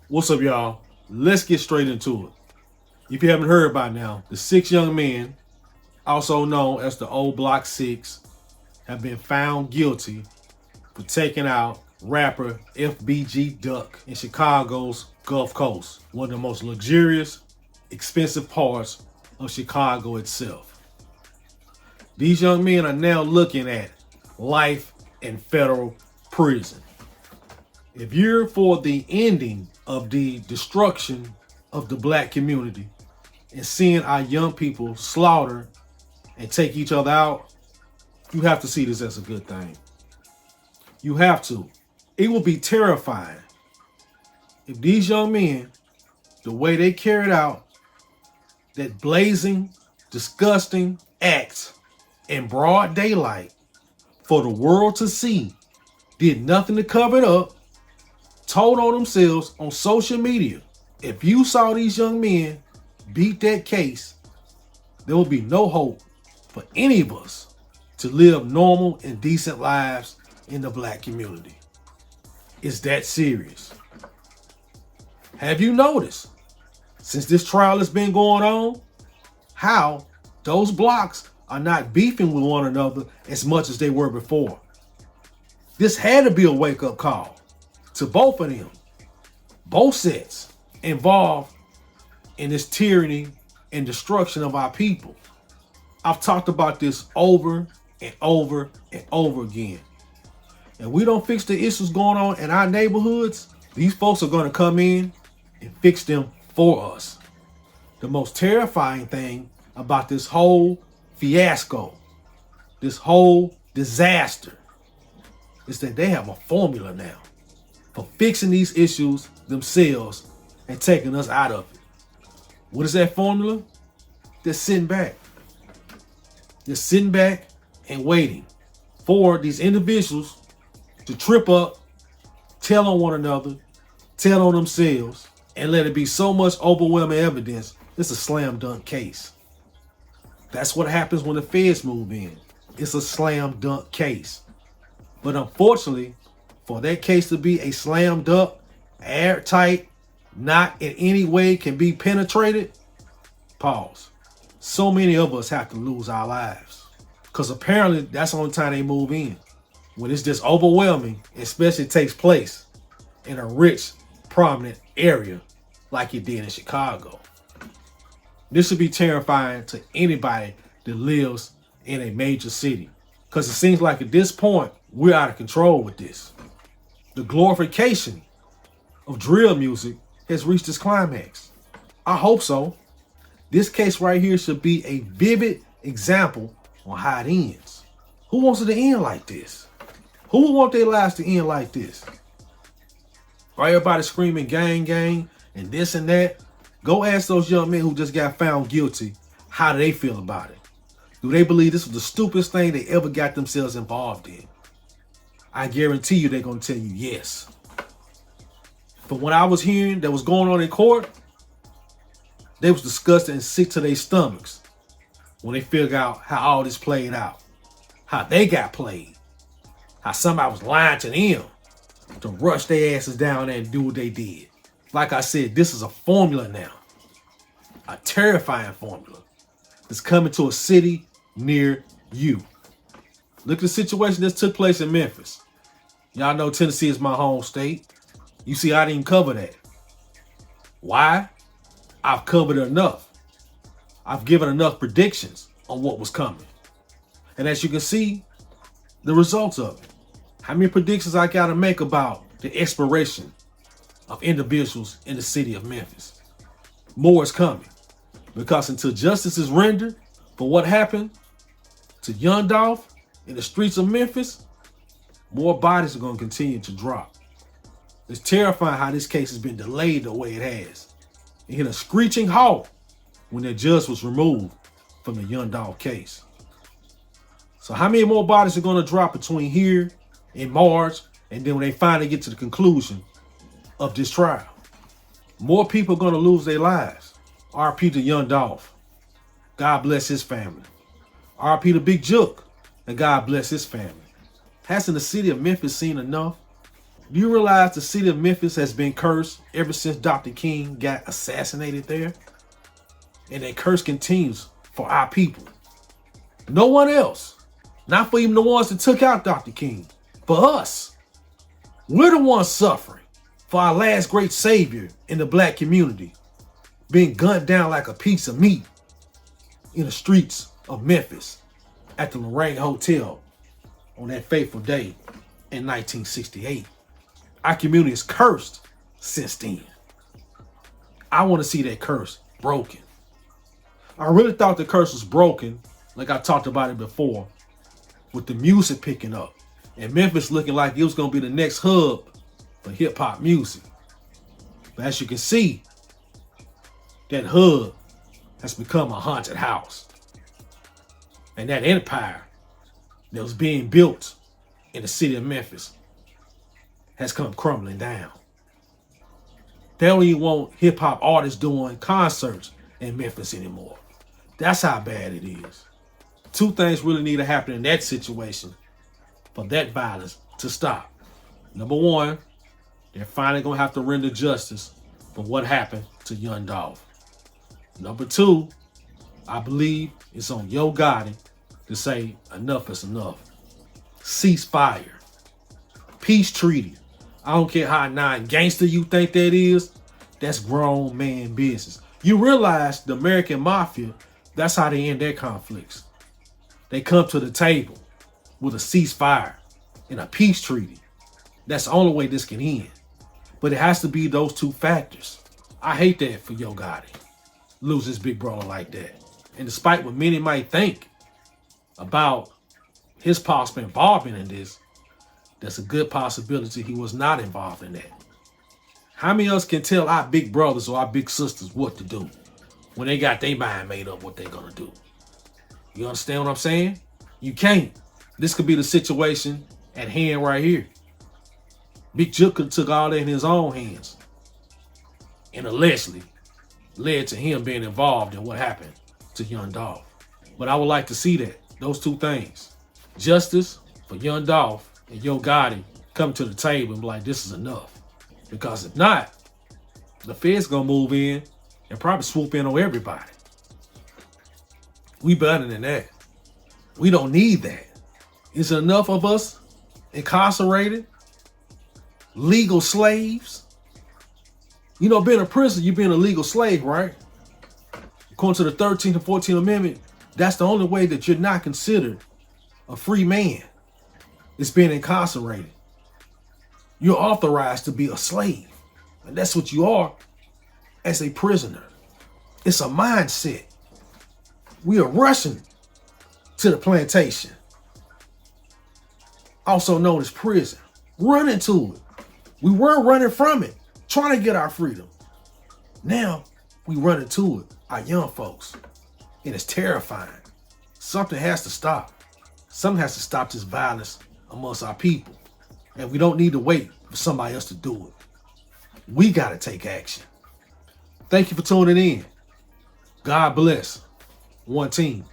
What's up, y'all? Let's get straight into it. If you haven't heard by now, the 6 young men, also known as the OBlock 6, have been found guilty for taking out rapper FBG Duck in Chicago's Gulf Coast, one of the most luxurious, expensive parts of Chicago itself. These young men are now looking at life in federal prison. If you're for the ending of the destruction of the black community and seeing our young people slaughter and take each other out, you have to see this as a good thing. You have to. It will be terrifying if these young men, the way they carried out that blazing, disgusting act in broad daylight for the world to see, did nothing to cover it up, told on themselves on social media. If you saw these young men beat that case, there will be no hope for any of us to live normal and decent lives in the black community. It's that serious. Have you noticed, since this trial has been going on, how those blocks are not beefing with one another as much as they were before? This had to be a wake-up call to both of them, both sets involved in this tyranny and destruction of our people. I've talked about this over and over and over again. And we don't fix the issues going on in our neighborhoods, these folks are going to come in and fix them for us. The most terrifying thing about this whole fiasco, this whole disaster, is that they have a formula now for fixing these issues themselves and taking us out of it. What is that formula? They're sitting back. They're sitting back and waiting for these individuals to trip up, tell on one another, tell on themselves, and let it be so much overwhelming evidence, it's a slam dunk case. That's what happens when the feds move in. It's a slam dunk case. But unfortunately, for that case to be a slam dunk, airtight, not in any way can be penetrated, pause. So many of us have to lose our lives. Because apparently that's the only time they move in. When it's just overwhelming, especially takes place in a rich, prominent area like it did in Chicago. This should be terrifying to anybody that lives in a major city. Because it seems like at this point, we're out of control with this. The glorification of drill music has reached its climax. I hope so. This case right here should be a vivid example on how it ends. Who wants it to end like this? Who would want their lives to end like this? Or everybody screaming gang, gang, and this and that? Go ask those young men who just got found guilty, how do they feel about it? Do they believe this was the stupidest thing they ever got themselves involved in? I guarantee you they're going to tell you yes. From what I was hearing that was going on in court, they was disgusted and sick to their stomachs when they figured out how all this played out. How they got played. How somebody was lying to them to rush their asses down there and do what they did. Like I said, this is a formula now. A terrifying formula that's coming to a city near you. Look at the situation that took place in Memphis. Y'all know Tennessee is my home state. You see, I didn't cover that. Why? I've covered enough. I've given enough predictions on what was coming. And as you can see, the results of it. How many predictions I got to make about the expiration of individuals in the city of Memphis? More is coming. Because until justice is rendered for what happened to Young Dolph in the streets of Memphis, more bodies are going to continue to drop. It's terrifying how this case has been delayed the way it has. It hit a screeching halt when the judge was removed from the Young Dolph case. So how many more bodies are going to drop between here and March and then when they finally get to the conclusion of this trial? More people are going to lose their lives. RP to Young Dolph. God bless his family. RP to Big Jook. And God bless his family. Hasn't the city of Memphis seen enough? Do you realize the city of Memphis has been cursed ever since Dr. King got assassinated there? And that curse continues for our people. No one else. Not for even the ones that took out Dr. King. For us. We're the ones suffering for our last great savior in the black community being gunned down like a piece of meat in the streets of Memphis at the Lorraine Hotel on that fateful day in 1968. Our community is cursed since then. I want to see that curse broken. I really thought the curse was broken, like I talked about it before, with the music picking up and Memphis looking like it was going to be the next hub for hip hop music. But as you can see, that hub has become a haunted house. And that empire that was being built in the city of Memphis has come crumbling down. They don't even want hip hop artists doing concerts in Memphis anymore. That's how bad it is. Two things really need to happen in that situation for that violence to stop. Number one, they're finally going to have to render justice for what happened to Young Dolph. Number two, I believe it's on Yo Gotti to say enough is enough. Ceasefire. Peace treaty. I don't care how non-gangster you think that is. That's grown man business. You realize the American mafia, that's how they end their conflicts. They come to the table with a ceasefire and a peace treaty. That's the only way this can end. But it has to be those two factors. I hate that for Yo Gotti. Lose his big brother like that. And despite what many might think about his possible involvement in this, there's a good possibility he was not involved in that. How many of us can tell our big brothers or our big sisters what to do when they got their mind made up what they're gonna do? You understand what I'm saying? You can't. This could be the situation at hand right here. Big Jook could have took all that in his own hands and allegedly led to him being involved in what happened to Young Dolph. But I would like to see that, those two things. Justice for Young Dolph and Yo Gotti come to the table and be like, this is enough. Because if not, the Fed's gonna move in and probably swoop in on everybody. We better than that. We don't need that. Is there enough of us incarcerated, legal slaves? You know, being a prisoner, you're being a legal slave, right? According to the 13th and 14th Amendment, that's the only way that you're not considered a free man. It's being incarcerated. You're authorized to be a slave. And that's what you are as a prisoner. It's a mindset. We are rushing to the plantation, also known as prison, running to it. We were running from it, trying to get our freedom. Now we running to it, our young folks. And it's terrifying. Something has to stop. Something has to stop this violence amongst our people. And we don't need to wait for somebody else to do it. We got to take action. Thank you for tuning in. God bless. One team.